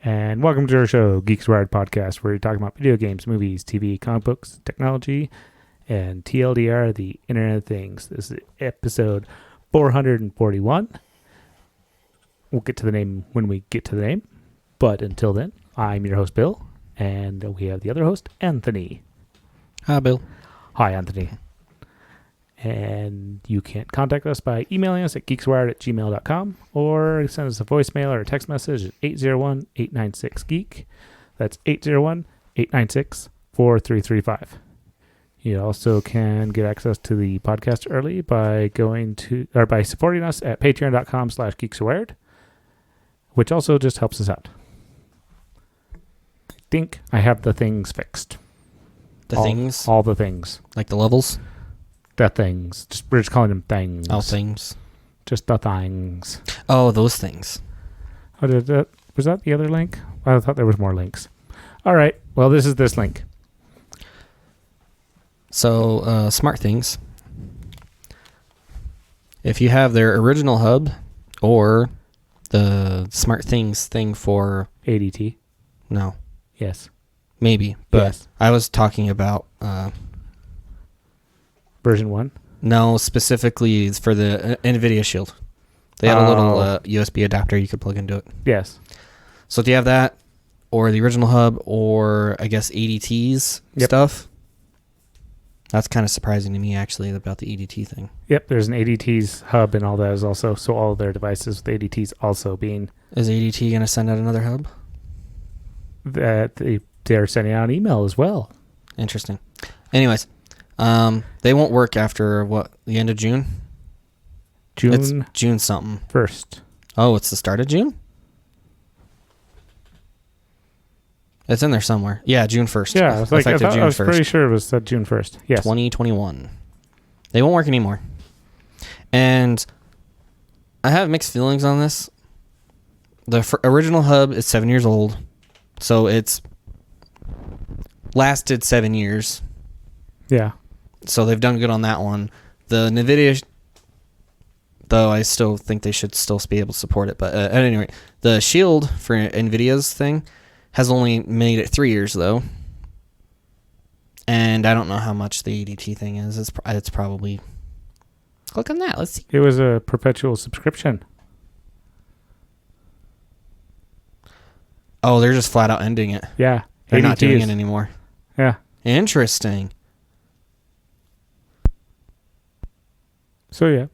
And welcome to our show, Geeks Wired Podcast, where we talk about video games, movies, TV, comic books, technology, and TLDR, the Internet of Things. This is episode 441. We'll get to the name when we get to the name. But until then, I'm your host, Bill, and we have the other host, Anthony. Hi, Bill. Hi, Anthony. And you can contact us by emailing us at geekswired@gmail.com or send us a voicemail or a text message at 801-896-GEEK. That's 801-896-4335. You also can get access to the podcast early by by supporting us at patreon.com/geekswired, which also just helps us out. I think I have the things fixed. Things? All the things. Like the levels? The things. We're just calling them things. Oh, things. Just the things. Oh, those things. Oh, was that the other link? I thought there was more links. All right. Well, this is this link. So, SmartThings. If you have their original hub or the SmartThings thing for... ADT? No. Yes. Maybe. But yes. I was talking about... Version 1? No, specifically for the NVIDIA Shield. They had a little USB adapter you could plug into it. Yes. So if you have that, or the original hub, or I guess ADT's stuff, that's kind of surprising to me, actually, about the ADT thing. Yep, there's an ADT's hub and all that is also, so all of their devices with ADT's also being... Is ADT going to send out another hub? That they're sending out an email as well. Interesting. Anyways, they won't work after, the end of June? It's June something. 1st. Oh, it's the start of June? It's in there somewhere. Yeah, June 1st. Yeah, I was pretty sure it was June 1st. Yes. 2021. They won't work anymore. And I have mixed feelings on this. The original hub is 7 years old, so it's lasted 7 years. Yeah. So they've done good on that one. The NVIDIA, though, I still think they should still be able to support it. But at any rate, the Shield for NVIDIA's thing has only made it 3 years, though. And I don't know how much the ADT thing is. It's probably... Click on that. Let's see. It was a perpetual subscription. Oh, they're just flat out ending it. Yeah. They're not doing it anymore. Yeah. Interesting. So, yeah.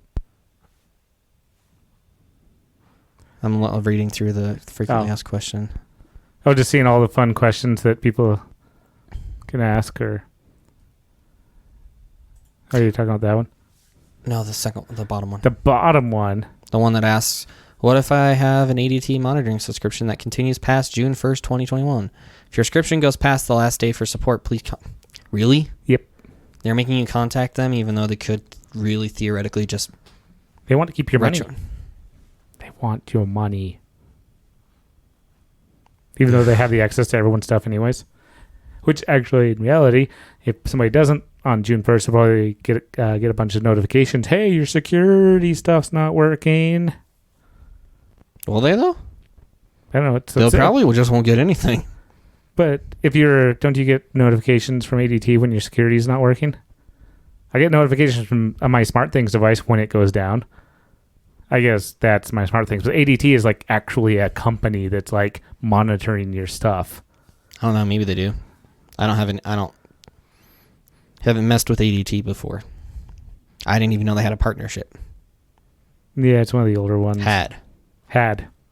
I'm reading through the frequently asked question. Oh, just seeing all the fun questions that people can ask, or... Are you talking about that one? No, the bottom one. The bottom one? The one that asks, what if I have an ADT monitoring subscription that continues past June 1st, 2021? If your subscription goes past the last day for support, please... Really? Yep. They're making you contact them, even though they could really theoretically just... They want to keep your money. They want your money. Even though they have the access to everyone's stuff anyways. Which actually, in reality, if somebody doesn't, on June 1st, they'll probably get a bunch of notifications. Hey, your security stuff's not working. Will they, though? I don't know. They'll probably just won't get anything. But don't you get notifications from ADT when your security is not working? I get notifications from my SmartThings device when it goes down. I guess that's my SmartThings. But ADT is like actually a company that's like monitoring your stuff. I don't know. Maybe they do. Haven't messed with ADT before. I didn't even know they had a partnership. Yeah, it's one of the older ones. Had.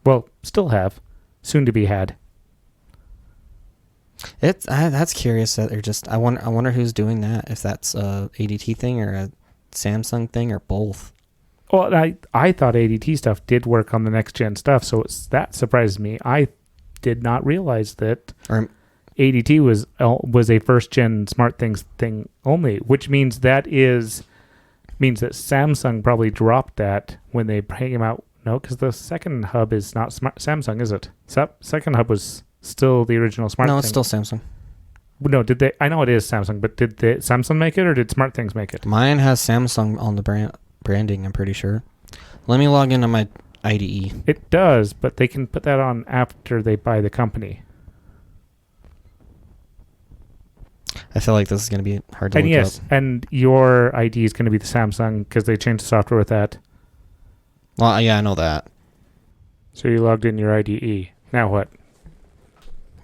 Well, still have. Soon to be had. That's curious that they're just... I wonder who's doing that. If that's a ADT thing or a Samsung thing or both. Well, I thought ADT stuff did work on the next gen stuff, so that surprised me. I did not realize that ADT was a first gen SmartThings thing only, which means that Samsung probably dropped that when they came out. No, because the second hub is not Samsung, is it? Second hub was still the original SmartThings. No, it's still Samsung. No, did they? I know it is Samsung, but did Samsung make it or did SmartThings make it? Mine has Samsung on the branding, I'm pretty sure. Let me log into my IDE. It does, but they can put that on after they buy the company. I feel like this is going to be hard to And look yes, up. and your ID is going to be the Samsung because they changed the software with that. Well, yeah, I know that. So you logged in your IDE. Now what?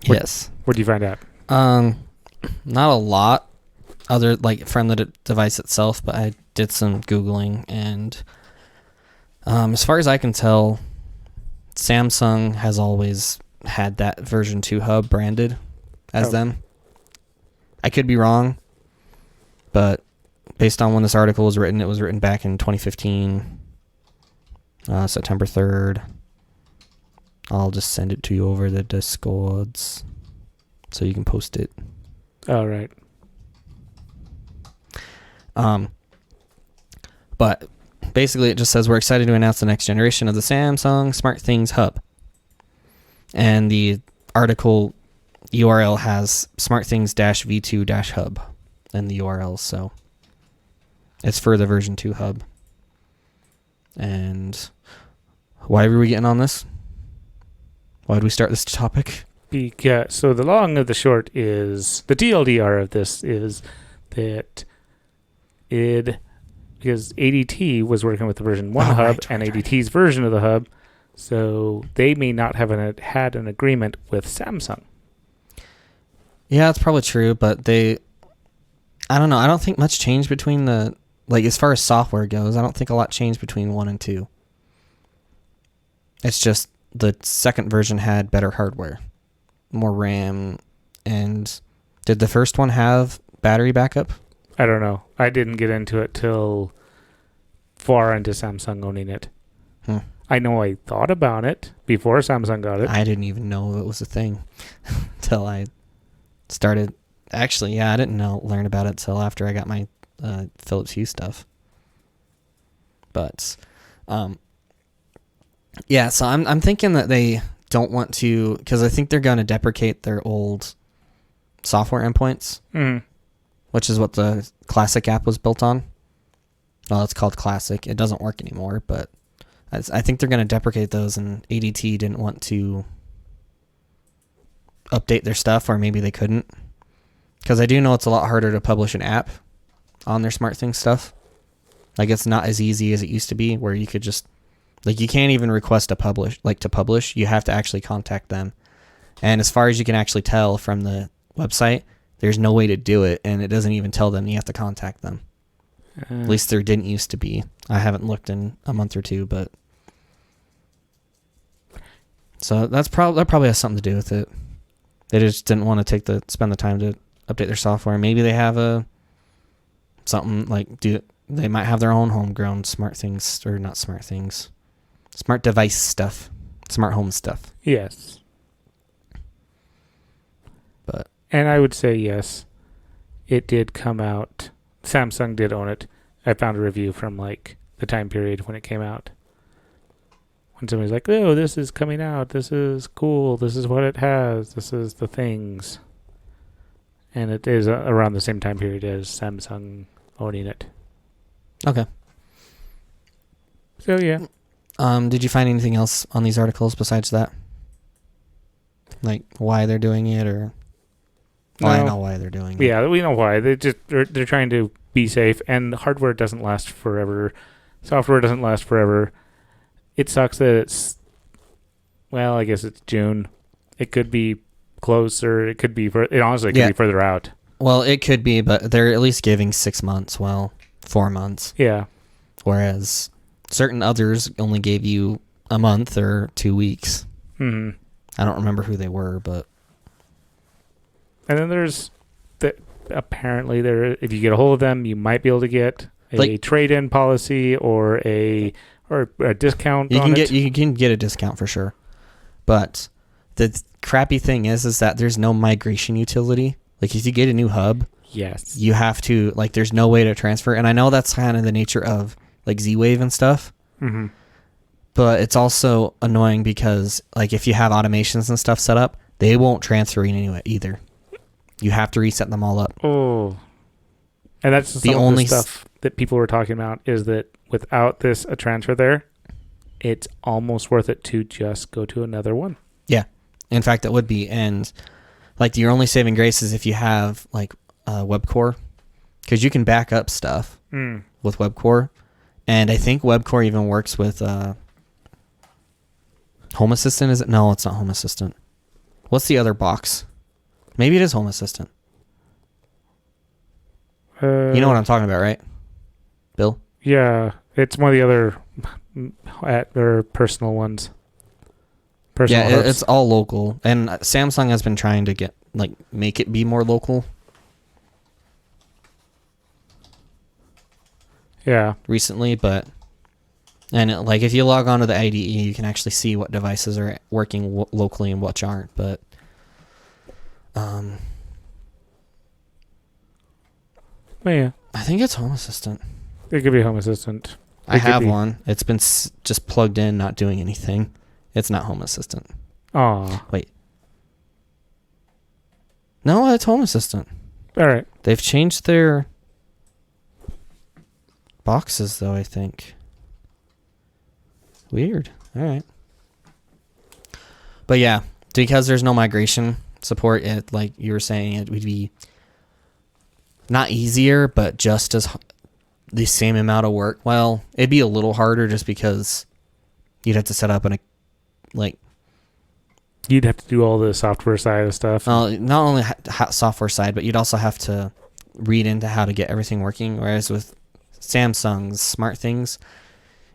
Yes. What did you find out? Not a lot other like from the device itself, but I did some Googling, and as far as I can tell, Samsung has always had that version 2 hub branded as them. I could be wrong, but based on when this article was written, it was written back in 2015, September 3rd. I'll just send it to you over the Discords so you can post it. All right. But basically it just says we're excited to announce the next generation of the Samsung SmartThings hub. And the article URL has SmartThings-V2-hub in the URL, so it's for the version 2 hub. And why were we getting on this? Why did we start this topic? Because, so the long of the short is, the TLDR of this is that because ADT was working with the version 1 hub and ADT's version of the hub, so they may not have had an agreement with Samsung. Yeah, that's probably true, but I don't know. I don't think much changed between as far as software goes, I don't think a lot changed between 1 and 2. It's just the second version had better hardware, more RAM, and did the first one have battery backup? I don't know. I didn't get into it till far into Samsung owning it. I know I thought about it before Samsung got it. I didn't even know it was a thing until I started. Actually, yeah, I didn't learn about it till after I got my Philips Hue stuff. But, yeah, so I'm thinking that they don't want to, because I think they're going to deprecate their old software endpoints, which is what the Classic app was built on. Well, it's called Classic. It doesn't work anymore, but I think they're going to deprecate those, and ADT didn't want to update their stuff, or maybe they couldn't. Because I do know it's a lot harder to publish an app on their SmartThings stuff. Like, it's not as easy as it used to be, where you could just, like, you can't even request to publish. You have to actually contact them. And as far as you can actually tell from the website, there's no way to do it, and it doesn't even tell them you have to contact them. At least there didn't used to be. I haven't looked in a month or two, but so that probably has something to do with it. They just didn't want to spend the time to update their software. Maybe they have something like they might have their own homegrown SmartThings, or not SmartThings, smart device stuff, smart home stuff. Yes. And I would say yes, it did come out. Samsung did own it. I found a review from like the time period when it came out. When somebody's like, "Oh, this is coming out. This is cool. This is what it has. This is the things." And it is around the same time period as Samsung owning it. Okay. So yeah. Did you find anything else on these articles besides that? Like why they're doing it, or? Well, I know why they're doing it. Yeah, we know why. They're trying to be safe, and hardware doesn't last forever. Software doesn't last forever. It sucks that it's, well, I guess it's June. It could be closer. It could be, it honestly could be further out. Well, it could be, but they're at least giving 6 months. Well, 4 months. Yeah. Whereas certain others only gave you a month or 2 weeks. Mm-hmm. I don't remember who they were, but. And then there's apparently if you get a hold of them, you might be able to get a trade-in policy or a discount. You can get a discount for sure, but the crappy thing is that there's no migration utility. Like if you get a new hub, yes, you have to there's no way to transfer. And I know that's kind of the nature of like Z-Wave and stuff. Mm-hmm. But it's also annoying because like if you have automations and stuff set up, they won't transfer in anyway either. You have to reset them all up. Oh. And that's the only stuff that people were talking about, is that without a transfer there, it's almost worth it to just go to another one. Yeah. In fact, it would be. And like your only saving grace is if you have like WebCore, because you can back up stuff with WebCore. And I think WebCore even works with Home Assistant. Is it? No, it's not Home Assistant. What's the other box? Maybe it is Home Assistant. You know what I'm talking about, right, Bill? Yeah, it's one of the other or personal ones. Personal hubs. It's all local, and Samsung has been trying to make it be more local. Yeah, recently, but if you log on to the IDE, you can actually see what devices are working locally and which aren't. But yeah, I think it's Home Assistant. It could be Home Assistant. I have one. It's been just plugged in, not doing anything. It's not Home Assistant. Aw. Wait. No, it's Home Assistant. All right. They've changed their boxes, though, I think. Weird. All right. But yeah, because there's no migration support, it, like you were saying, it would be not easier, but just as the same amount of work. Well, it'd be a little harder just because you'd have to set up you'd have to do all the software side of stuff. Not only software side, but you'd also have to read into how to get everything working. Whereas with Samsung's SmartThings,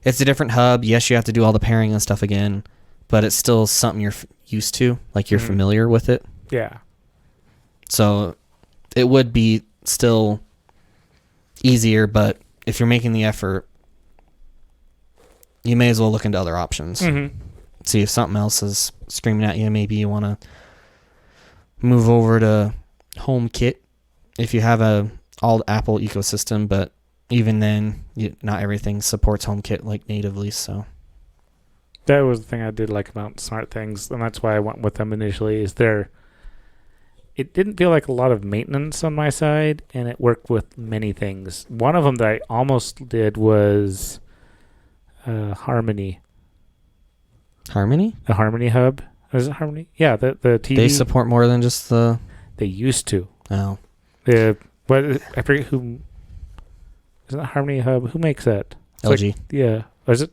it's a different hub. Yes, you have to do all the pairing and stuff again, but it's still something you're used to, like you're familiar with it. Yeah. So it would be still easier, but if you're making the effort, you may as well look into other options. See if something else is screaming at you. Maybe you want to move over to HomeKit if you have a all Apple ecosystem, but even then, not everything supports HomeKit like natively. So that was the thing I did like about SmartThings, and that's why I went with them initially. It didn't feel like a lot of maintenance on my side, and it worked with many things. One of them that I almost did was Harmony. Harmony? The Harmony hub. Is it Harmony? Yeah, the TV. They support more than just the... They used to. Oh. But I forget who... Isn't it Harmony hub? Who makes that? It's LG. Yeah. Or is it?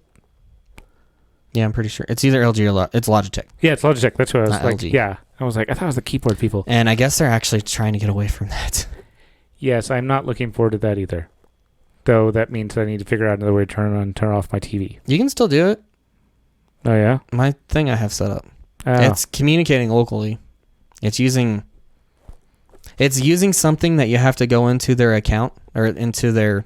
Yeah, I'm pretty sure. It's either LG or it's Logitech. Yeah, it's Logitech. That's what I was Not like. LG. Yeah. I was like, I thought it was the keyboard people. And I guess they're actually trying to get away from that. Yes, I'm not looking forward to that either. Though that means I need to figure out another way to turn off my TV. You can still do it. Oh, yeah? My thing I have set up. Oh. It's communicating locally. It's using something that you have to go into their account or into their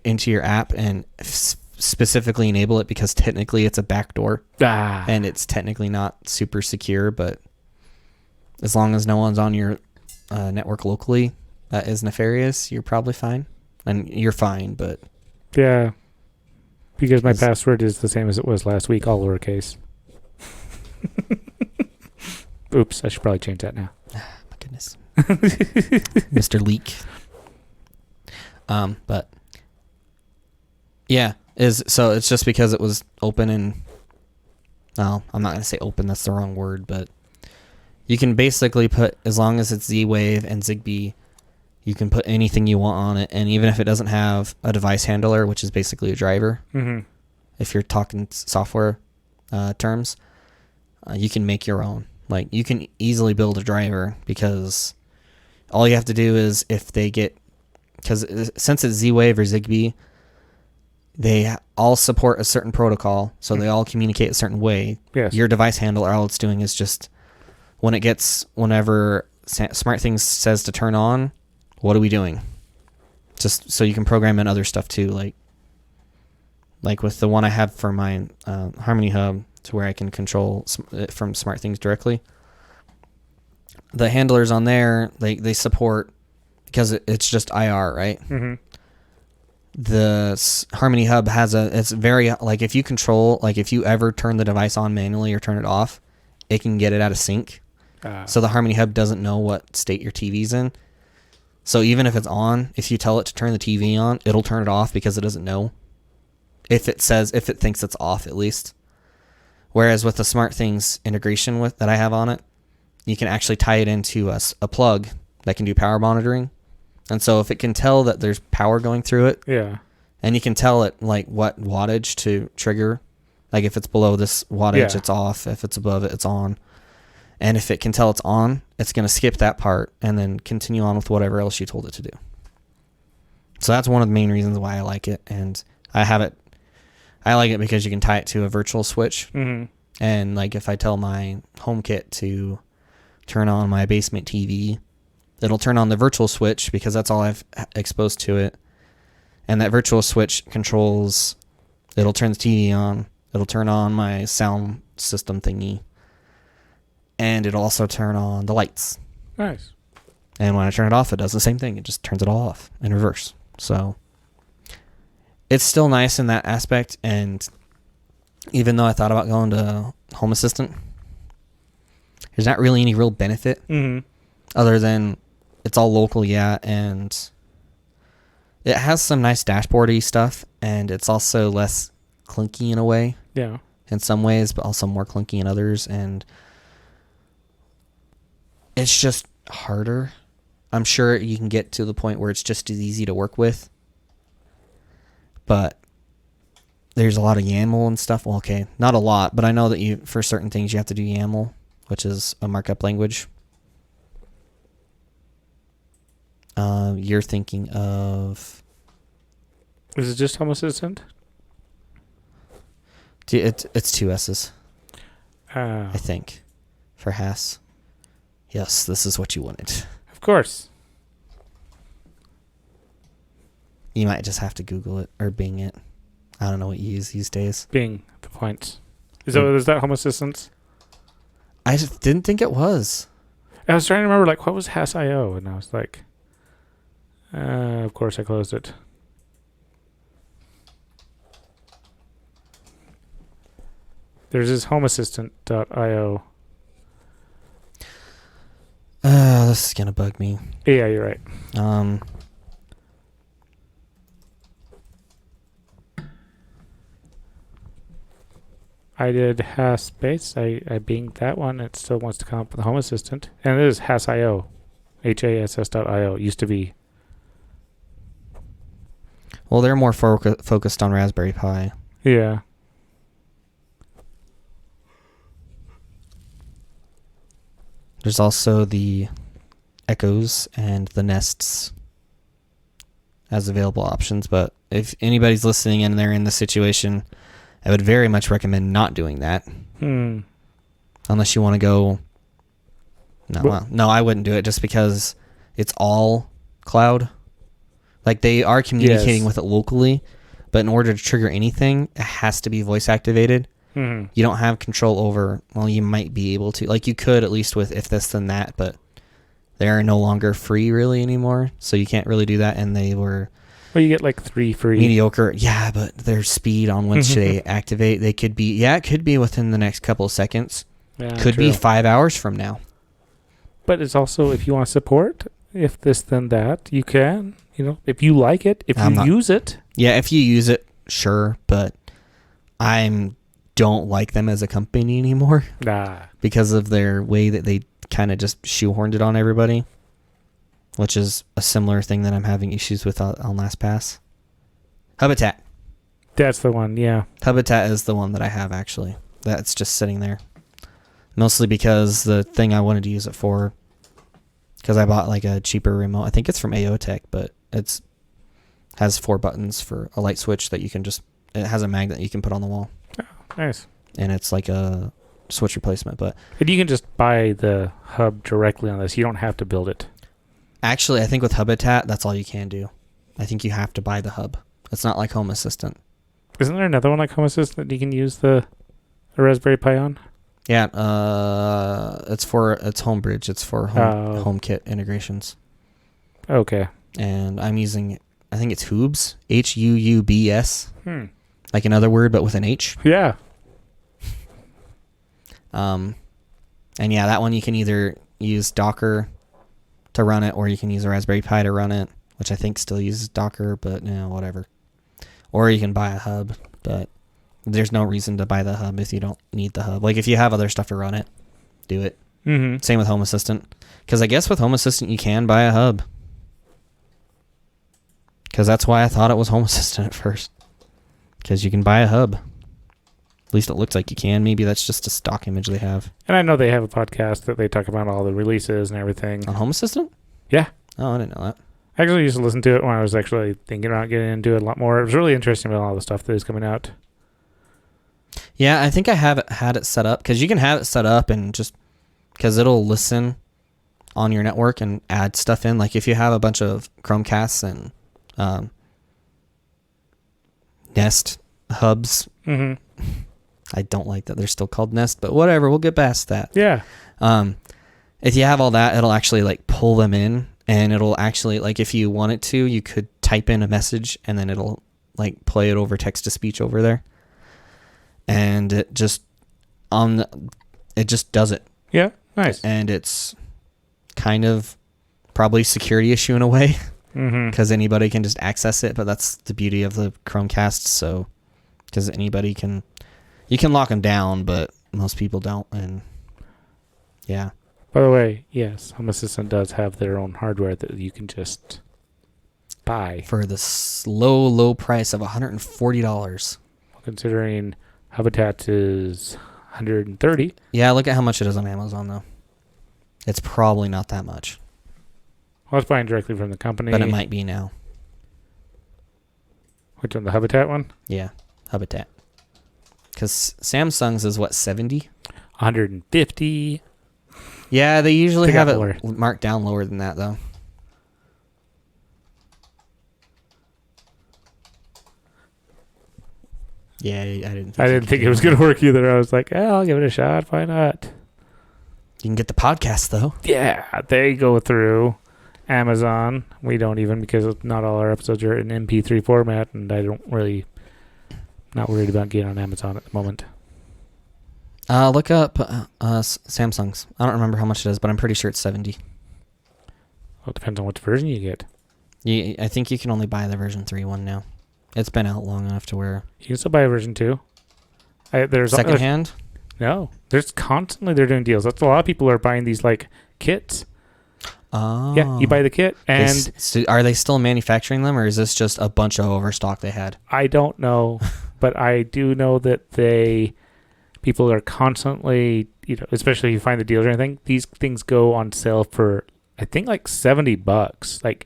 into your app and specifically enable it because technically it's a backdoor. And it's technically not super secure, but as long as no one's on your network locally that is nefarious, you're probably fine. And you're fine, but... Yeah. Because my password is the same as it was last week, all lowercase. Oops, I should probably change that now. My goodness. Mr. Leak. But yeah, so it's just because it was open and well, I'm not going to say open, that's the wrong word, but you can basically put, as long as it's Z-Wave and Zigbee, you can put anything you want on it, and even if it doesn't have a device handler, which is basically a driver, if you're talking software terms, you can make your own. Like, you can easily build a driver because all you have to do is if they get... Because since it's Z-Wave or Zigbee, they all support a certain protocol, so they all communicate a certain way. Yes. Your device handler, all it's doing is just... Whenever SmartThings says to turn on, what are we doing? Just so you can program in other stuff too, like with the one I have for my Harmony Hub, to where I can control it from SmartThings directly. The handlers on there, they support, because it's just IR, right? The Harmony Hub has it's very, like if you control, like if you ever turn the device on manually or turn it off, it can get it out of sync. So the Harmony Hub doesn't know what state your TV's in. So even if it's on, if you tell it to turn the TV on, it'll turn it off because it doesn't know. if it thinks it's off at least. Whereas with the SmartThings integration that I have on it, you can actually tie it into a plug that can do power monitoring. And so if it can tell that there's power going through it, Yeah. and you can tell it like what wattage to trigger, like if it's below this wattage, it's off. If it's above it, it's on. And if it can tell it's on, it's going to skip that part and then continue on with whatever else you told it to do. So that's one of the main reasons why I like it. And I like it because you can tie it to a virtual switch. Mm-hmm. And like if I tell my HomeKit to turn on my basement TV, it'll turn on the virtual switch because that's all I've exposed to it. And that virtual switch controls, it'll turn the TV on, it'll turn on my sound system thingy, and it'll also turn on the lights. Nice. And when I turn it off, it does the same thing. It just turns it all off in reverse. So it's still nice in that aspect. And even though I thought about going to Home Assistant, there's not really any real benefit other than it's all local, and it has some nice dashboardy stuff, and it's also less clunky in a way. Yeah. In some ways, but also more clunky in others, and it's just harder. I'm sure you can get to the point where it's just as easy to work with, but there's a lot of YAML and stuff. Well, okay, not a lot, but I know that for certain things you have to do YAML, which is a markup language. You're thinking of... Is it just Home Assistant? It's 2 S's, I I think, for Hass. Yes, this is what you wanted. Of course. You might just have to Google it or Bing it. I don't know what you use these days. Bing the points. Is that Home Assistant? I just didn't think it was. I was trying to remember, like, what was Hass.io? And I was like, of course I closed it. There's this homeassistant.io. This is gonna bug me. Yeah, you're right. I did Hass space. I binged that one. It still wants to come up with Home Assistant. And it is Hass.io. HASS.io. It used to be. Well, they're more focused on Raspberry Pi. Yeah. There's also the Echoes and the Nests as available options, but if anybody's listening and they're in this situation, I would very much recommend not doing that. Unless you want to go... No, I wouldn't do it just because it's all cloud. Like, they are communicating with it locally, but in order to trigger anything, it has to be voice activated. You don't have control over... Well, you might be able to. Like, you could, at least with If This Then That, but they are no longer free, really, anymore. So you can't really do that, and they were... Well, you get like 3 free. Mediocre. Yeah, but their speed on which they activate, they could be... Yeah, it could be within the next couple of seconds. Yeah, could be 5 hours from now. But it's also, if you want to support If This Then That, you can. You know, if you like it, if you use it. Yeah, if you use it, sure, but I don't like them as a company anymore. Nah. Because of their way that they kind of just shoehorned it on everybody, which is a similar thing that I'm having issues with on LastPass. Habitat. That's the one, yeah. Habitat is the one that I have, actually. That's just sitting there. Mostly because the thing I wanted to use it for, because I bought like a cheaper remote. I think it's from AOTech, but it's has 4 buttons for a light switch that you can just... It has a magnet you can put on the wall. Oh, nice. And it's like a switch replacement, but... And you can just buy the hub directly on this. You don't have to build it. Actually, I think with Habitat, that's all you can do. I think you have to buy the hub. It's not like Home Assistant. Isn't there another one like Home Assistant that you can use the Raspberry Pi on? Yeah, it's Homebridge. It's for HomeKit integrations. Okay. And I'm using, I think it's Hoobs, Huubs. Like another word, but with an H. Yeah. And yeah, that one you can either use Docker to run it, or you can use a Raspberry Pi to run it, which I think still uses Docker, but whatever. Or you can buy a hub. But there's no reason to buy the hub if you don't need the hub. Like if you have other stuff to run it, do it. Mm-hmm. Same with Home Assistant. Because I guess with Home Assistant you can buy a hub. Because that's why I thought it was Home Assistant at first. Because you can buy a hub. At least it looks like you can. Maybe that's just a stock image they have. And I know they have a podcast that they talk about all the releases and everything. On Home Assistant? Yeah. Oh, I didn't know that. I actually used to listen to it when I was actually thinking about getting into it a lot more. It was really interesting about all the stuff that is coming out. Yeah, I think I have had it set up. Because you can have it set up and just... Because it'll listen on your network and add stuff in. Like if you have a bunch of Chromecasts and Nest hubs... Mm-hmm. I don't like that they're still called Nest, but whatever, we'll get past that. Yeah. If you have all that, it'll actually like pull them in, and it'll actually like if you want it to, you could type in a message and then it'll like play it over text to speech over there. And it just does it. Yeah. Nice. And it's kind of probably a security issue in a way because anybody can just access it, but that's the beauty of the Chromecast. So because anybody can. You can lock them down, but most people don't, and yeah. By the way, yes, Home Assistant does have their own hardware that you can just buy. For the low price of $140. Considering Habitat is $130. Yeah, look at how much it is on Amazon, though. It's probably not that much. I was buying directly from the company. But it might be now. Which one, the Habitat one? Yeah, Habitat. Because Samsung's is what, 70? 150. Yeah, they usually have it lower. marked down lower than that, though. Yeah, I didn't think it was going to work either. I was like, I'll give it a shot. Why not? You can get the podcast, though. Yeah, they go through Amazon. We don't even, because not all our episodes are in MP3 format, and I don't really... Not worried about getting on Amazon at the moment. Look up Samsung's. I don't remember how much it is, but I'm pretty sure it's 70. Well, it depends on which version you get. I think you can only buy the version 3 one now. It's been out long enough to where... You can still buy a version 2. There's secondhand? No. There's constantly they're doing deals. That's a lot of people are buying these like kits. Oh. Yeah, you buy the kit and... So are they still manufacturing them, or is this just a bunch of overstock they had? I don't know, but I do know that people are constantly, especially if you find the deals or anything, these things go on sale for, I think, like $70. Like,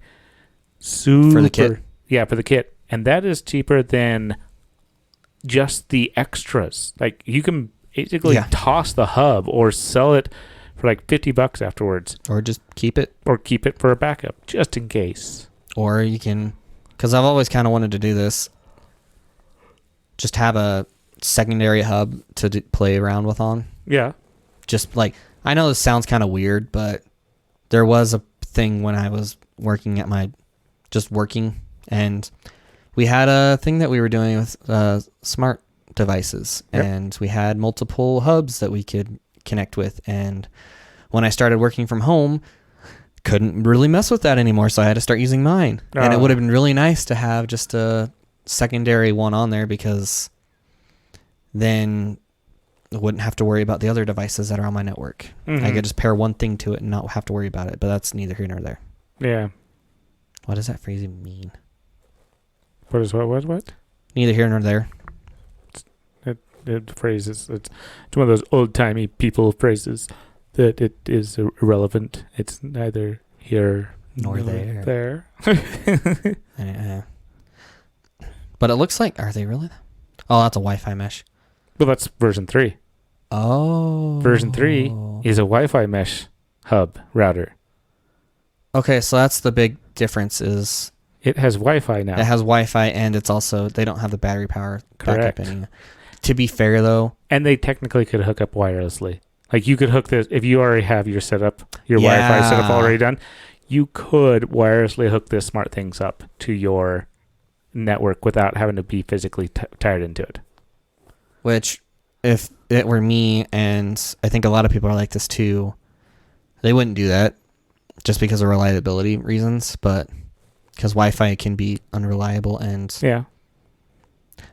super... For the kit? Yeah, for the kit. And that is cheaper than just the extras. Like, you can basically toss the hub or sell it for like $50 afterwards. Or just keep it. Or keep it for a backup, just in case. Or you can... Because I've always kind of wanted to do this. Just have a secondary hub to play around with on. Yeah. Just like... I know this sounds kind of weird, but there was a thing when I was working at my... Just working, and we had a thing that we were doing with smart devices. Yep. And we had multiple hubs that we could connect with, and when I started working from home, couldn't really mess with that anymore, so I had to start using mine. And it would have been really nice to have just a secondary one on there, because then I wouldn't have to worry about the other devices that are on my network. I could just pair one thing to it and not have to worry about it, but that's neither here nor there. Yeah. What does that phrase even mean? What is what? Neither here nor there. The phrase is, it's one of those old-timey people phrases that it is irrelevant. It's neither here nor there. But it looks like, are they really? Oh, that's a Wi-Fi mesh. Well, that's version 3. Oh. Version 3 is a Wi-Fi mesh hub router. Okay, so that's the big difference is... It has Wi-Fi now. It has Wi-Fi, and it's also... They don't have the battery power backup anymore. To be fair, though... And they technically could hook up wirelessly. Like, you could hook this... If you already have your setup, your Wi-Fi setup already done, you could wirelessly hook this SmartThings up to your network without having to be physically tied into it. Which, if it were me, and I think a lot of people are like this too, they wouldn't do that just because of reliability reasons, but because Wi-Fi can be unreliable and... Yeah.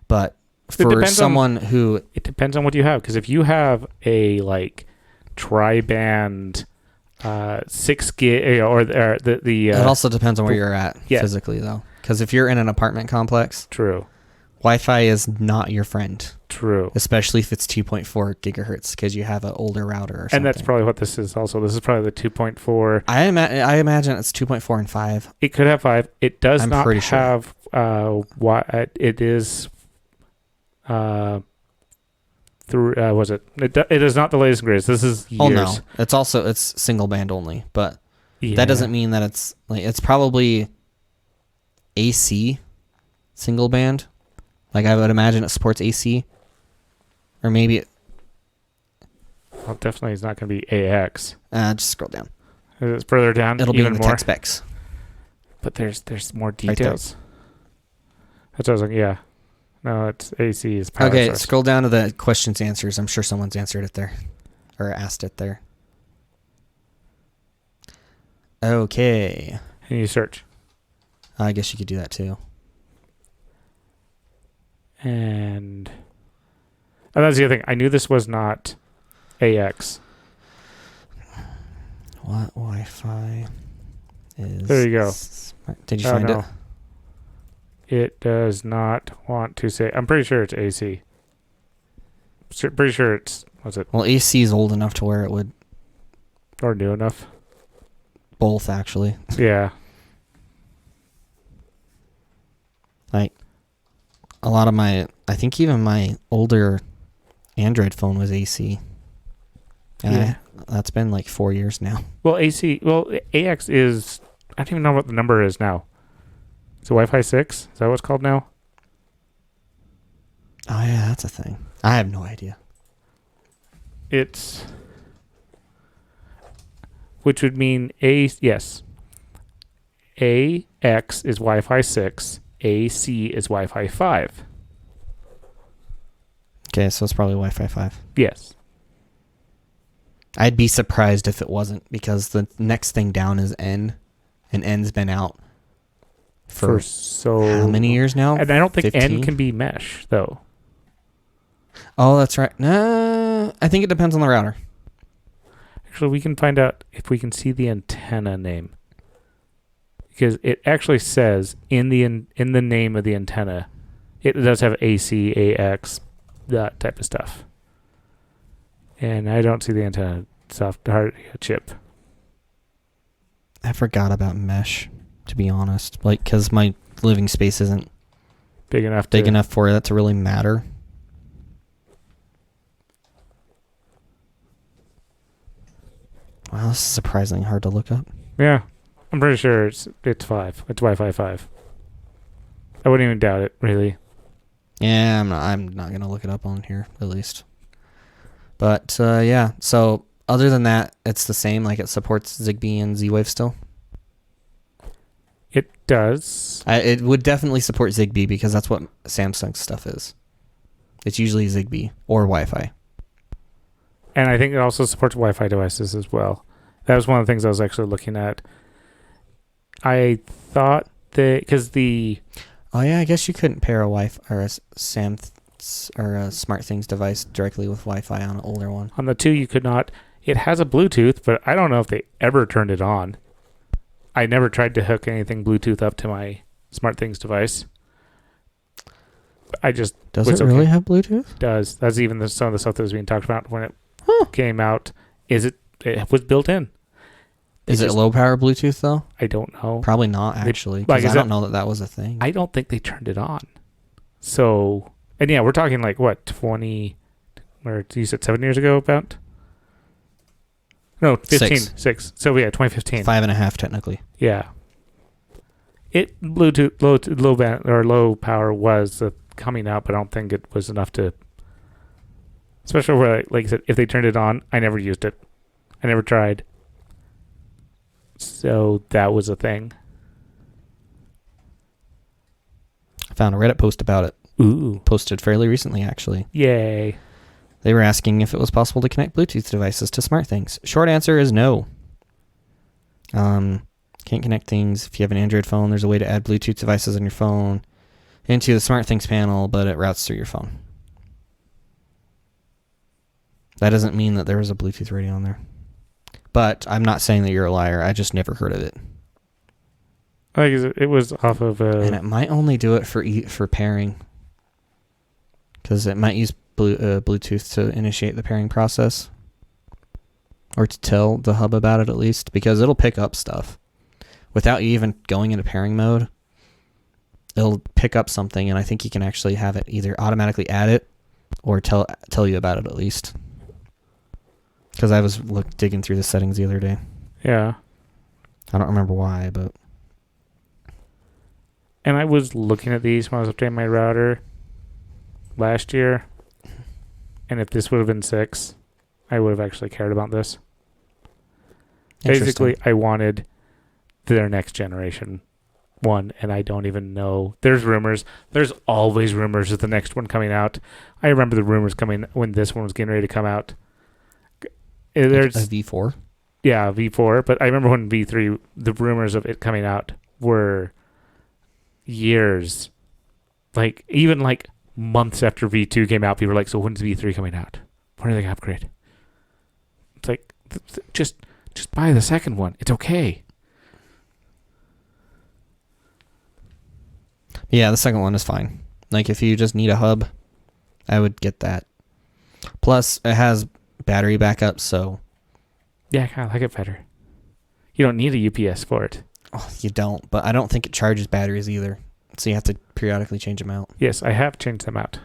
But for depends someone who It depends on what you have, because if you have a like tri-band 6 gig or the it also depends on where you're at yeah. physically though, because if you're in an apartment complex, true, Wi-Fi is not your friend, especially if it's 2.4 gigahertz because you have an older router or something. And that's probably what this is. Also, this is probably the 2.4. I imagine it's 2.4 and 5. It could have 5. It does I'm not pretty sure. have it is through was it is not the latest and greatest. This is years. Oh no, it's single band only, but Yeah. that doesn't mean that it's probably AC single band. Like I would imagine it supports AC, or maybe Well, definitely it's not going to be AX. just scroll down. It's further down. It'll be even in the more. tech specs. But there's more Right there. details. That's what I was like, yeah. No, it's AC is power Okay, source. scroll down to the questions answers. I'm sure someone's answered it there, or asked it there. Okay, And you search. I guess you could do that too. And that's the other thing. I knew this was not AX. What Wi-Fi is? There you go. Did you find it? It does not want to say. I'm pretty sure it's AC. Pretty sure it's, what's it? Well, AC is old enough to where it would Or new enough. both actually. Yeah. Like a lot of I think even my older Android phone was AC. And Yeah. that's been like 4 years now. Well, AX is, I don't even know what the number is now. Is it Wi-Fi 6? Is that what it's called now? Oh yeah, that's a thing. I have no idea. It's, which would mean yes. AX is Wi-Fi 6. AC is Wi-Fi 5. Okay, so it's probably Wi-Fi 5. Yes. I'd be surprised if it wasn't, because the next thing down is N, and N's been out for so how many years now? And I don't think 15? N can be mesh though. Oh, that's right. No, I think it depends on the router. Actually, we can find out if we can see the antenna name, because it actually says in the name of the antenna, it does have AC, AX, that type of stuff. And I don't see the antenna hard chip. I forgot about mesh, to be honest. Like, because my living space isn't Big enough for that to really matter. Wow, this is surprisingly hard to look up. Yeah, I'm pretty sure it's 5. It's Wi-Fi 5. I wouldn't even doubt it, really. Yeah, I'm not gonna look it up on here, at least. But yeah, so other than that, it's the same. Like, it supports Zigbee and Z-Wave still. It does. It would definitely support Zigbee, because that's what Samsung stuff is. It's usually Zigbee or Wi-Fi. And I think it also supports Wi-Fi devices as well. That was one of the things I was actually looking at. I thought that because Oh yeah, I guess you couldn't pair a Wi-Fi or a SmartThings device directly with Wi-Fi on an older one. on the 2 you could not. It has a Bluetooth, but I don't know if they ever turned it on. I never tried to hook anything Bluetooth up to my SmartThings device. I just Does was it really have Bluetooth? It does. That's even some of the stuff that was being talked about when it came out. It was built in. Is it low power Bluetooth though? I don't know. Probably not, actually, because I don't know that was a thing. I don't think they turned it on. So, and yeah, we're talking like what, 20, or you said 7 years ago about? No, 15. 6. So yeah, 2015. 5.5 technically. Yeah. It Bluetooth low band or low power was coming out, but I don't think it was enough to, especially where, like I said, if they turned it on, I never used it. I never tried. So that was a thing. I found a Reddit post about it. Ooh. Posted fairly recently, actually. Yay. They were asking if it was possible to connect Bluetooth devices to SmartThings. Short answer is no. Can't connect things. If you have an Android phone, there's a way to add Bluetooth devices on your phone. into the SmartThings panel, but it routes through your phone. That doesn't mean that there was a Bluetooth radio on there. But I'm not saying that you're a liar. I just never heard of it. Like it was off of and it might only do it for pairing, because it might use Bluetooth to initiate the pairing process, or to tell the hub about it at least, because it'll pick up stuff without you even going into pairing mode. It'll pick up something, and I think you can actually have it either automatically add it or tell you about it at least. Because I was digging through the settings the other day. Yeah. I don't remember why, but... And I was looking at these when I was updating my router last year. And if this would have been 6, I would have actually cared about this. Basically, I wanted their next generation one, and I don't even know. There's rumors. There's always rumors of the next one coming out. I remember the rumors coming when this one was getting ready to come out. There's a V4? Yeah, V4. But I remember when V3, the rumors of it coming out were years. Even months after V2 came out, people were like, so when's V3 coming out? When are they going to upgrade? It's like, just buy the second one. It's okay. Yeah, the second one is fine. If you just need a hub, I would get that. Plus, it has battery backup, so... Yeah, I kind of like it better. You don't need a UPS for it. Oh, you don't, but I don't think it charges batteries either. So you have to periodically change them out. Yes, I have changed them out.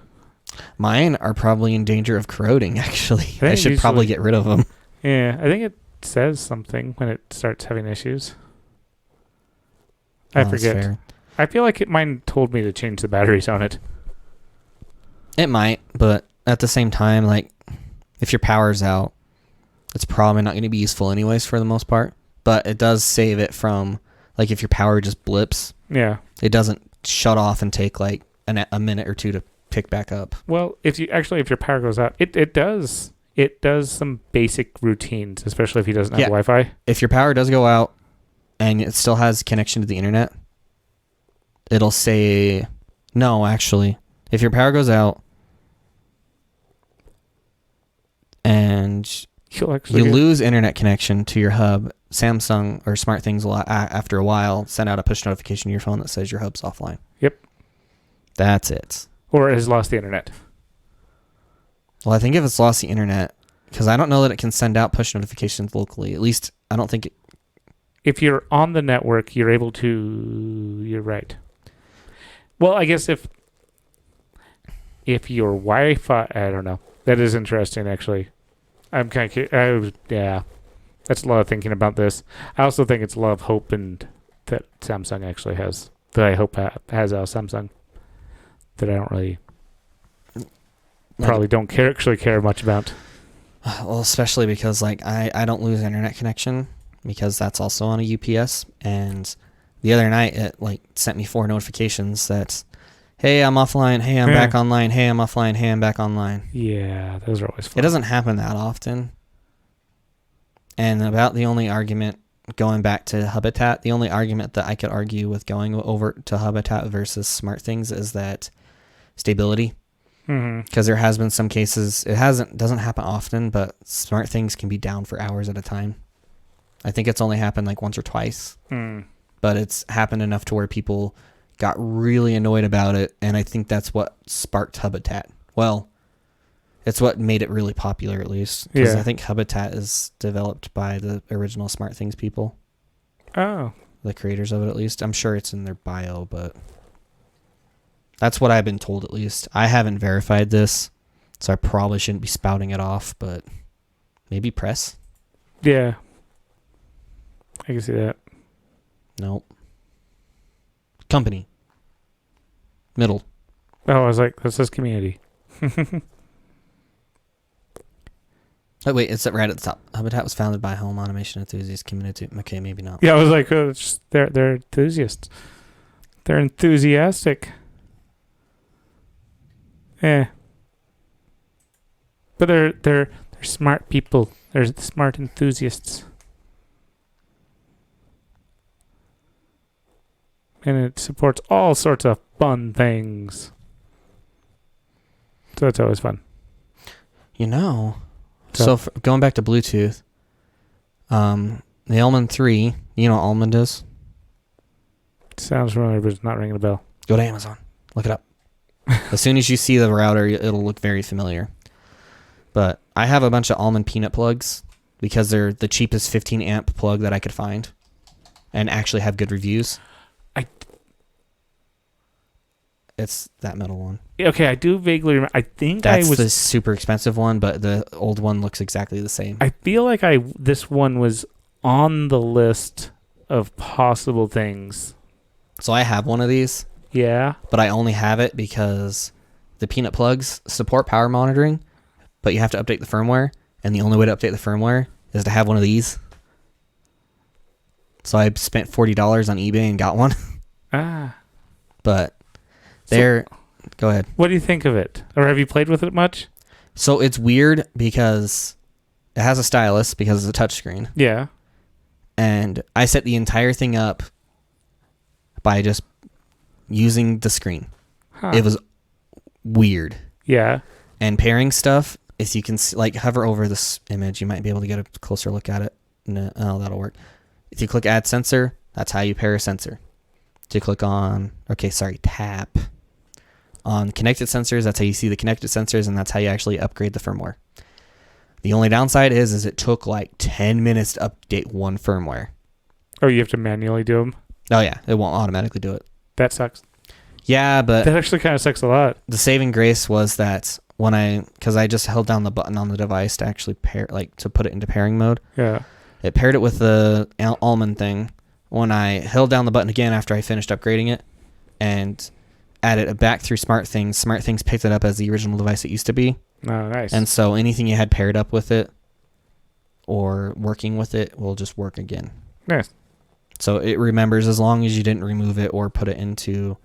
Mine are probably in danger of corroding, actually. I should probably get rid of them. Yeah, I think it says something when it starts having issues. I forget. That's fair. I feel like mine told me to change the batteries on it. It might, but at the same time, if your power's out, it's probably not going to be useful anyways for the most part. But it does save it from, if your power just blips. Yeah. It doesn't shut off and take, a minute or two to pick back up. Well, if your power goes out, it does. It does some basic routines, especially if he doesn't have Wi-Fi. If your power does go out and it still has connection to the internet, it'll say... No, actually. If your power goes out and you lose internet connection to your hub, Samsung or SmartThings will, after a while, send out a push notification to your phone that says your hub's offline. Yep. That's it. Or it has lost the internet. Well, I think if it's lost the internet, because I don't know that it can send out push notifications locally. At least, I don't think it... If you're on the network, you're able to... You're right. Well, I guess if your Wi-Fi... I don't know. That is interesting, actually. I'm kind of... Yeah. That's a lot of thinking about this. I also think it's a lot of hope that Samsung actually has. That I hope has Samsung. That I don't really... Probably don't actually care much about. Well, especially because I don't lose internet connection because that's also on a UPS. And the other night it sent me 4 notifications that, hey, I'm offline. Hey, I'm back online. Hey, I'm offline. Hey, I'm back online. Yeah, those are always fun. It doesn't happen that often. And about the only argument going back to Habitat, the only argument that I could argue with going over to Habitat versus SmartThings is that stability. Because there has been some cases, doesn't happen often, but SmartThings can be down for hours at a time. I think it's only happened once or twice, but it's happened enough to where people got really annoyed about it, and I think that's what sparked Habitat. Well, it's what made it really popular, at least. Because I think Habitat is developed by the original SmartThings people. Oh. The creators of it, at least. I'm sure it's in their bio, but... That's what I've been told, at least. I haven't verified this, so I probably shouldn't be spouting it off, but maybe press? Yeah. I can see that. Nope. Company. Middle. Oh, I was like, that says community. Oh, wait, it's right at the top. Habitat was founded by home automation enthusiast community. Okay, maybe not. Yeah, I was like, they're enthusiasts. They're enthusiastic. Yeah. But they're smart people. They're smart enthusiasts. and it supports all sorts of fun things. So it's always fun. Going back to Bluetooth, the Almond 3, you know what Almond is? Sounds familiar, but it's not ringing a bell. Go to Amazon. Look it up. As soon as you see the router, it'll look very familiar. But I have a bunch of Almond peanut plugs because they're the cheapest 15 amp plug that I could find and actually have good reviews. It's that metal one. Okay, I do vaguely remember. I think that's the super expensive one, but the old one looks exactly the same. I feel like this one was on the list of possible things. So I have one of these. Yeah. But I only have it because the peanut plugs support power monitoring, but you have to update the firmware, and the only way to update the firmware is to have one of these. So I spent $40 on eBay and got one. But go ahead. What do you think of it? Or have you played with it much? So it's weird because it has a stylus because it's a touchscreen. Yeah. And I set the entire thing up by just using the screen. Huh. It was weird. Yeah. And pairing stuff, if you can hover over this image, you might be able to get a closer look at it. No, that'll work. If you click add sensor, that's how you pair a sensor. If you click on, tap on connected sensors, that's how you see the connected sensors, and that's how you actually upgrade the firmware. The only downside is it took like 10 minutes to update one firmware. Oh, you have to manually do them? Oh, yeah. It won't automatically do it. That sucks. Yeah, but that actually kind of sucks a lot. The saving grace was that because I just held down the button on the device to actually pair, to put it into pairing mode. Yeah. It paired it with the Almond thing. When I held down the button again after I finished upgrading it and added it back through SmartThings picked it up as the original device it used to be. Oh, nice. And so anything you had paired up with it or working with it will just work again. Nice. So it remembers as long as you didn't remove it or put it into...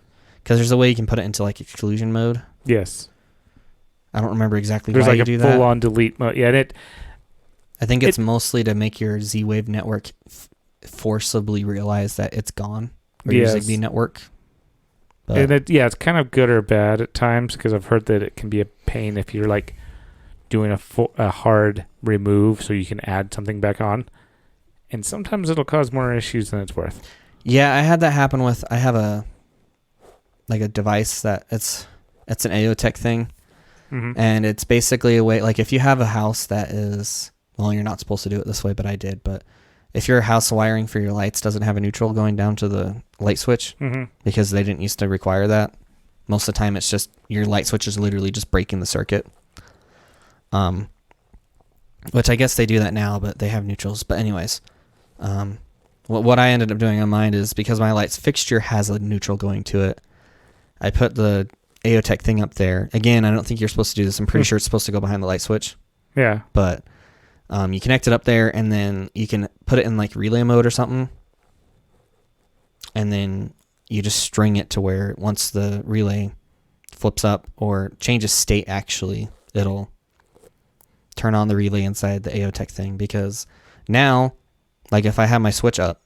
Because there's a way you can put it into exclusion mode. Yes. I don't remember exactly why you do that. There's a full-on delete mode. Yeah, I think it's mostly to make your Z-Wave network forcibly realize that it's gone. Or your Zigbee network. But it's kind of good or bad at times because I've heard that it can be a pain if you're doing a hard remove so you can add something back on. And sometimes it'll cause more issues than it's worth. Yeah, I had that happen I have a device that it's an AOTech thing. Mm-hmm. And it's basically a way, if you have a house that is, well, you're not supposed to do it this way, but I did. But if your house wiring for your lights doesn't have a neutral going down to the light switch, mm-hmm. because they didn't used to require that, most of the time it's just your light switch is literally just breaking the circuit. Which I guess they do that now, but they have neutrals. But anyways, what I ended up doing on mine is because my lights fixture has a neutral going to it, I put the AOTech thing up there. Again, I don't think you're supposed to do this. I'm pretty sure it's supposed to go behind the light switch. Yeah. But you connect it up there, and then you can put it in relay mode or something. And then you just string it to where once the relay flips up or changes state, actually, it'll turn on the relay inside the AOTech thing. Because now, if I have my switch up,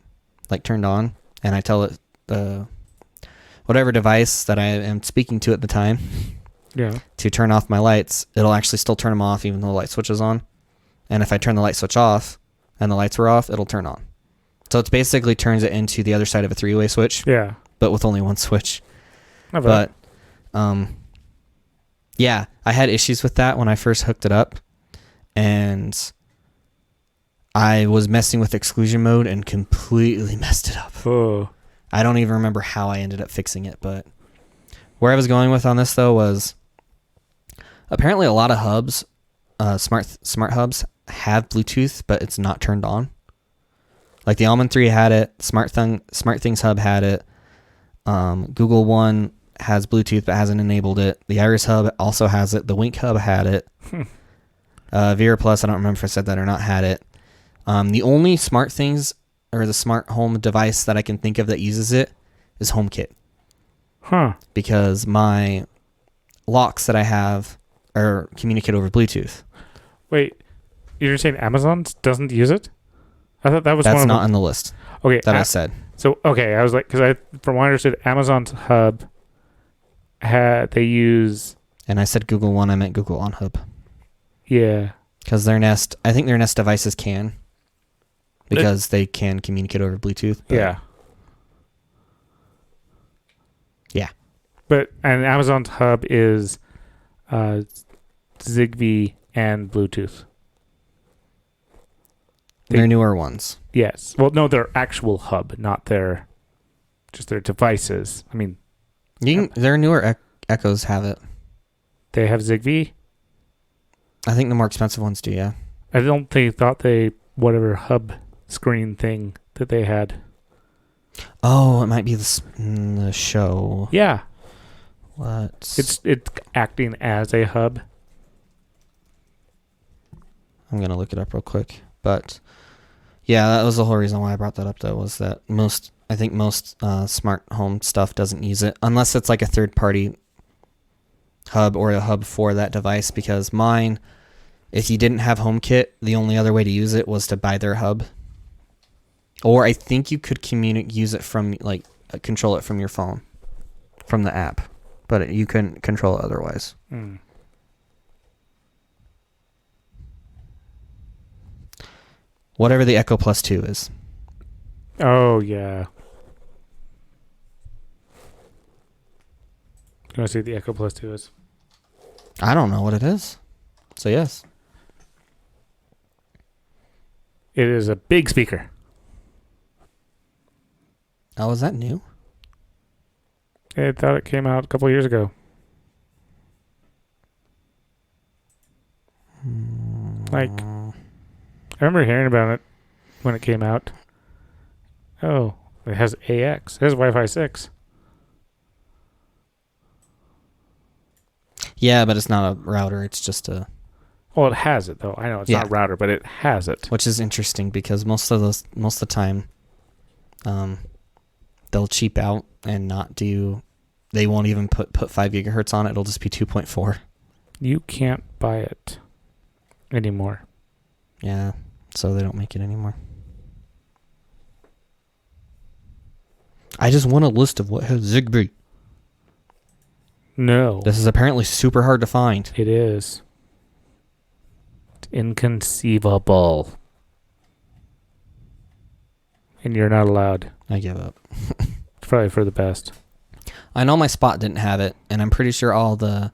turned on, and I tell it whatever device that I am speaking to at the time to turn off my lights, it'll actually still turn them off even though the light switch is on. And if I turn the light switch off and the lights were off, it'll turn on. So it basically turns it into the other side of a three-way switch. Yeah. But with only one switch. But yeah, I had issues with that when I first hooked it up. And I was messing with exclusion mode and completely messed it up. Oh. I don't even remember how I ended up fixing it, but where I was going with on this though was apparently a lot of hubs, smart hubs have Bluetooth, but it's not turned on. The Almond 3 had it, SmartThings hub had it, Google One has Bluetooth but hasn't enabled it. The Iris hub also has it. The Wink hub had it. Vera Plus, I don't remember if I said that or not, had it. The only SmartThings or the smart home device that I can think of that uses it is HomeKit. Huh. Because my locks that I have are communicate over Bluetooth. Wait, you're saying Amazon doesn't use it? I thought that was That's one of not on the list. Okay, that I said. So okay, I was like, because from what I understood, Amazon's hub they use And I said Google One, I meant Google On Hub. yeah. Because I think their Nest devices can. Because they can communicate over Bluetooth. Yeah. Yeah. And Amazon's hub is Zigbee and Bluetooth. They're newer ones. Yes. Well, no, their actual hub, not just their devices. I mean, Their newer Echoes have it. they have Zigbee. I think the more expensive ones do, yeah. I don't think whatever hub screen thing that they had. Oh, it might be the show. Yeah. What? It's acting as a hub. I'm going to look it up real quick. But, yeah, that was the whole reason why I brought that up, though, was that I think most smart home stuff doesn't use it, unless it's like a third-party hub or a hub for that device, because mine, if you didn't have HomeKit, the only other way to use it was to buy their hub. Or I think you could use it from, like, control it from your phone, from the app. But you couldn't control it otherwise. Mm. Whatever the Echo Plus 2 is. Oh, yeah. You want to see what the Echo Plus 2 is? I don't know what it is. So, yes. It is a big speaker. Oh, is that new? I thought it came out a couple years ago. Like, I remember hearing about it when it came out. Oh, it has AX. It has Wi-Fi 6. Yeah, but it's not a router. It's just a... Well, it has it, though. I know it's not a router, but it has it. Which is interesting because most of the time, they'll cheap out and not do... They won't even put 5 gigahertz on it. It'll just be 2.4. You can't buy it anymore. Yeah, so they don't make it anymore. I just want a list of what has Zigbee. No. This is apparently super hard to find. It is. It's inconceivable. And you're not allowed. I give up. It's probably for the best. I know my Spot didn't have it, and I'm pretty sure all the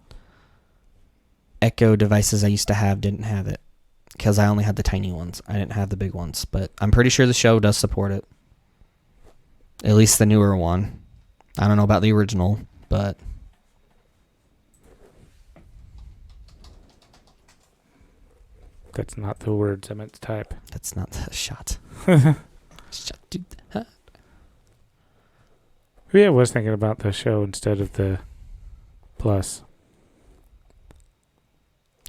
Echo devices I used to have didn't have it, because I only had the tiny ones. I didn't have the big ones, but I'm pretty sure the show does support it. At least the newer one. I don't know about the original, but... That's not the words I meant to type. That's not the shot. Shot, dude. Huh? Yeah, I was thinking about the show instead of the Plus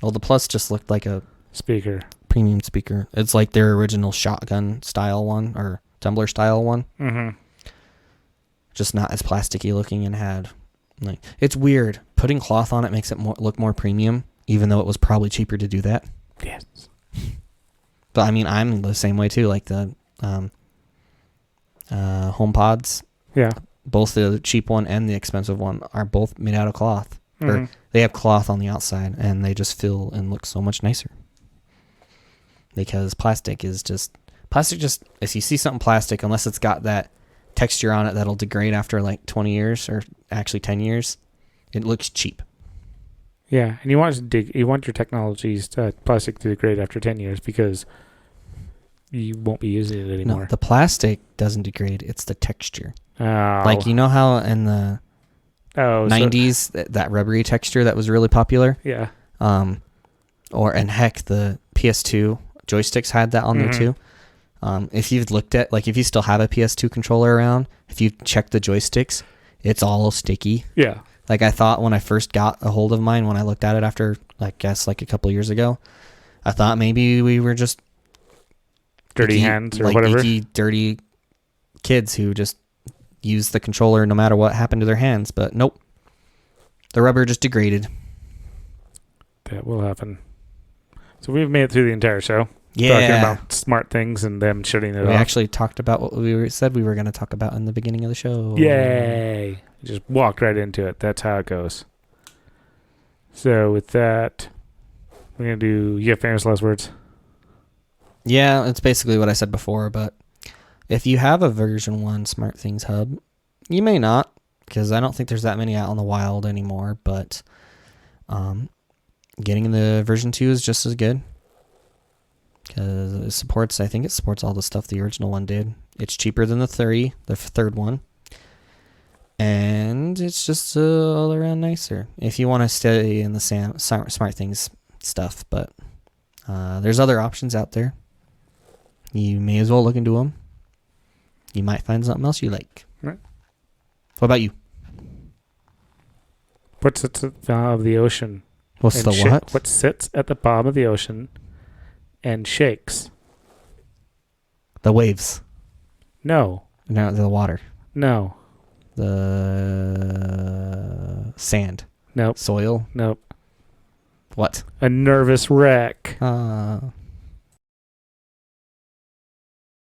Well, the Plus just looked like a speaker. premium speaker. It's like their original shotgun style one, or tumbler style one. Mm-hmm. Just not as plasticky looking, and had... like, it's weird. Putting cloth on it makes it look more premium, even though it was probably cheaper to do that. Yes. But I mean, I'm the same way too. Like the HomePods, Yeah. both the cheap one and the expensive one are both made out of cloth. Mm-hmm. Or they have cloth on the outside, and they just feel and look so much nicer. Because plastic, if you see something plastic, unless it's got that texture on it that'll degrade after like 20 years or actually 10 years, it looks cheap. Yeah, and you want your technologies plastic to degrade after 10 years because you won't be using it anymore. No, the plastic doesn't degrade. It's the texture. Oh. Like, you know how in the 90s, that rubbery texture that was really popular? Yeah. And heck, the PS2 joysticks had that on there too. If you've looked at, like, if you still have a PS2 controller around, if you check the joysticks, it's all sticky. Yeah. Like, I thought when I first got a hold of mine, when I looked at it after, I guess, like a couple years ago, I thought maybe we were just dirty hands or whatever. Geeky, dirty kids who just use the controller no matter what happened to their hands. But nope. The rubber just degraded. That will happen. So we've made it through the entire show. talking about SmartThings and them shutting it off. We actually talked about what said we were going to talk about in the beginning of the show. Yay! Just walked right into it. That's how it goes. So with that, we're going to do... You have famous last words? Yeah, it's basically what I said before, but if you have a version 1 SmartThings hub, you may not, because I don't think there's that many out in the wild anymore, but getting the version 2 is just as good. Because I think it supports all the stuff the original one did. It's cheaper than the third one. And it's just all around nicer. If you want to stay in the SmartThings stuff, but there's other options out there. You may as well look into them. You might find something else you like. Right. What about you? What sits at the bottom of the ocean? What's the what? What sits at the bottom of the ocean and shakes? The waves. No. No, the water. No. The sand. Nope. Soil. Nope. What? A nervous wreck.